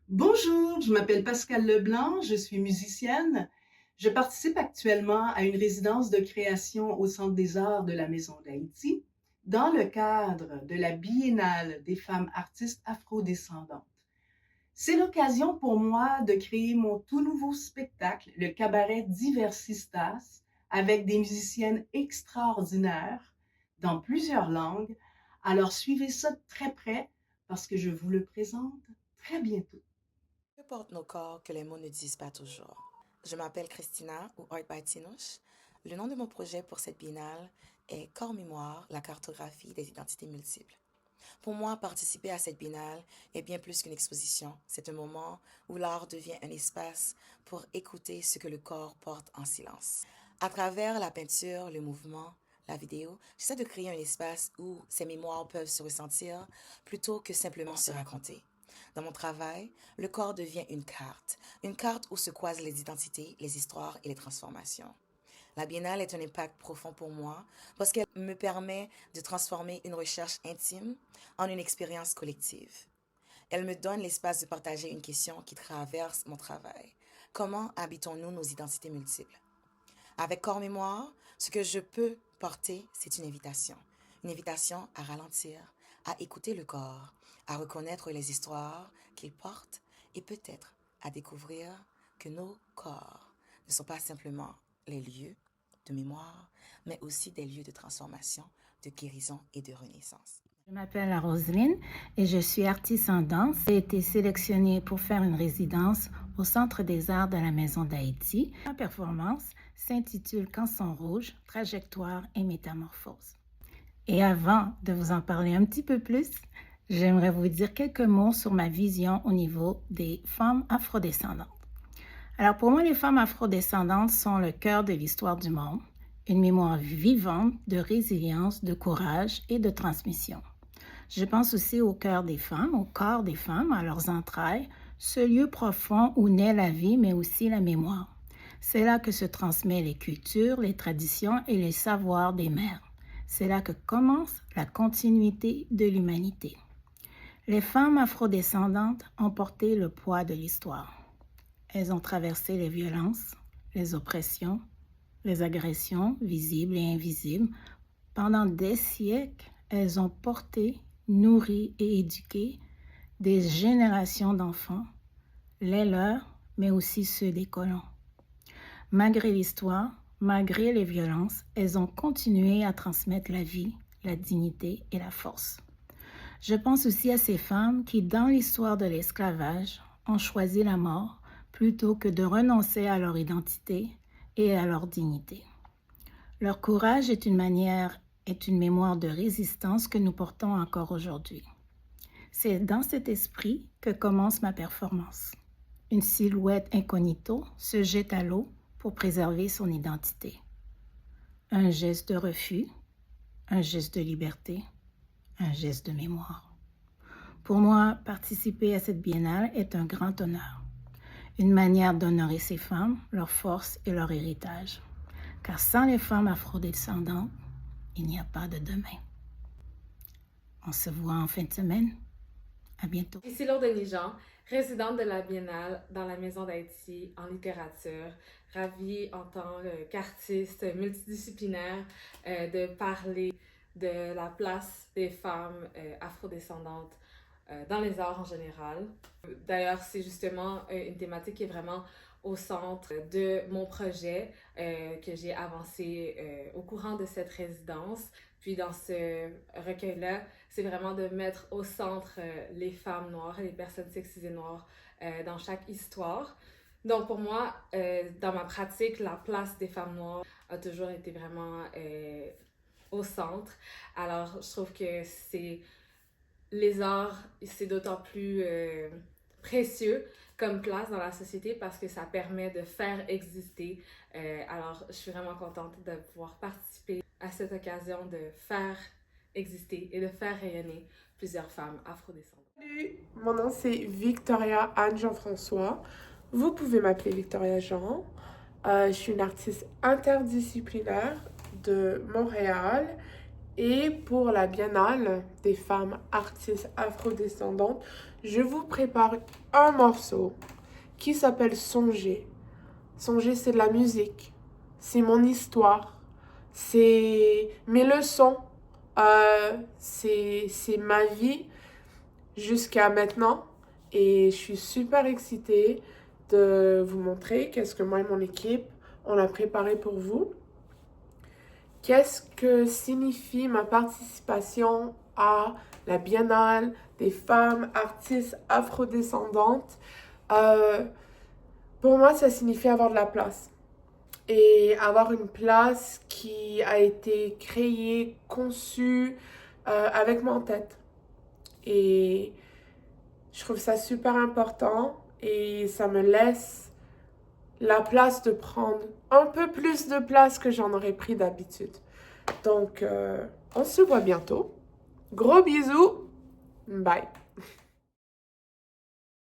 Bonjour, je m'appelle Pascale Leblanc, je suis musicienne. Je participe actuellement à une résidence de création au Centre des arts de la Maison d'Haïti dans le cadre de la Biennale des femmes artistes afrodescendantes. C'est l'occasion pour moi de créer mon tout nouveau spectacle, le cabaret Diversistas, avec des musiciennes extraordinaires dans plusieurs langues. Alors suivez ça de très près parce que je vous le présente très bientôt. Que portent nos corps que les mots ne disent pas toujours? Je m'appelle Christina ou Art by Tinoche. Le nom de mon projet pour cette biennale est Corps Mémoire, la cartographie des identités multiples. Pour moi, participer à cette biennale est bien plus qu'une exposition. C'est un moment où l'art devient un espace pour écouter ce que le corps porte en silence. À travers la peinture, le mouvement, la vidéo, j'essaie de créer un espace où ces mémoires peuvent se ressentir plutôt que simplement se raconter. Dans mon travail, le corps devient une carte où se croisent les identités, les histoires et les transformations. La biennale est un impact profond pour moi parce qu'elle me permet de transformer une recherche intime en une expérience collective. Elle me donne l'espace de partager une question qui traverse mon travail. Comment habitons-nous nos identités multiples? Avec Corps Mémoire, ce que je peux porter, c'est une invitation. Une invitation à ralentir, à écouter le corps, à reconnaître les histoires qu'il porte et peut-être à découvrir que nos corps ne sont pas simplement les lieux de mémoire, mais aussi des lieux de transformation, de guérison et de renaissance. Je m'appelle Roselyne et je suis artiste en danse. J'ai été sélectionnée pour faire une résidence au Centre des arts de la Maison d'Haïti. Ma performance s'intitule Canson rouge, trajectoire et métamorphose. Et avant de vous en parler un petit peu plus, j'aimerais vous dire quelques mots sur ma vision au niveau des femmes afrodescendantes. Alors pour moi, les femmes afrodescendantes sont le cœur de l'histoire du monde, une mémoire vivante de résilience, de courage et de transmission. Je pense aussi au cœur des femmes, au corps des femmes, à leurs entrailles, ce lieu profond où naît la vie, mais aussi la mémoire. C'est là que se transmettent les cultures, les traditions et les savoirs des mères. C'est là que commence la continuité de l'humanité. Les femmes afrodescendantes ont porté le poids de l'histoire. Elles ont traversé les violences, les oppressions, les agressions visibles et invisibles. Pendant des siècles, elles ont porté, nourri et éduqué des générations d'enfants, les leurs, mais aussi ceux des colons. Malgré l'histoire, malgré les violences, elles ont continué à transmettre la vie, la dignité et la force. Je pense aussi à ces femmes qui, dans l'histoire de l'esclavage, ont choisi la mort plutôt que de renoncer à leur identité et à leur dignité. Leur courage est une mémoire de résistance que nous portons encore aujourd'hui. C'est dans cet esprit que commence ma performance. Une silhouette incognito se jette à l'eau pour préserver son identité. Un geste de refus, un geste de liberté, un geste de mémoire. Pour moi, participer à cette biennale est un grand honneur, une manière d'honorer ces femmes, leur force et leur héritage. Car sans les femmes afrodescendantes, il n'y a pas de demain. On se voit en fin de semaine. À bientôt. Ici Laure Denis-Jean, résidente de la Biennale dans la Maison d'Haïti en littérature, ravie en tant qu'artiste multidisciplinaire de parler de la place des femmes afrodescendantes dans les arts en général. D'ailleurs, c'est justement une thématique qui est vraiment au centre de mon projet que j'ai avancé au courant de cette résidence. Puis dans ce recueil-là, c'est vraiment de mettre au centre les femmes noires et les personnes sexisées noires dans chaque histoire. Donc pour moi, dans ma pratique, la place des femmes noires a toujours été vraiment au centre. Alors je trouve que c'est les arts, c'est d'autant plus précieux comme place dans la société parce que ça permet de faire exister. Alors, je suis vraiment contente de pouvoir participer à cette occasion de faire exister et de faire rayonner plusieurs femmes afrodescendantes. Salut, mon nom c'est Victoria Anne Jean-François. Vous pouvez m'appeler Victoria Jean. Je suis une artiste interdisciplinaire de Montréal Et pour la Biennale des femmes artistes afrodescendantes, je vous prépare un morceau qui s'appelle Songer. Songer, c'est de la musique, c'est mon histoire, c'est mes leçons, c'est ma vie jusqu'à maintenant. Et je suis super excitée de vous montrer qu'est-ce que moi et mon équipe, on a préparé pour vous. Qu'est-ce que signifie ma participation à la Biennale des femmes artistes afrodescendantes? Pour moi, ça signifie avoir de la place. Et avoir une place qui a été créée, conçue avec moi en tête. Et je trouve ça super important et ça me laisse la place de prendre un peu plus de place que j'en aurais pris d'habitude. Donc, on se voit bientôt. Gros bisous. Bye.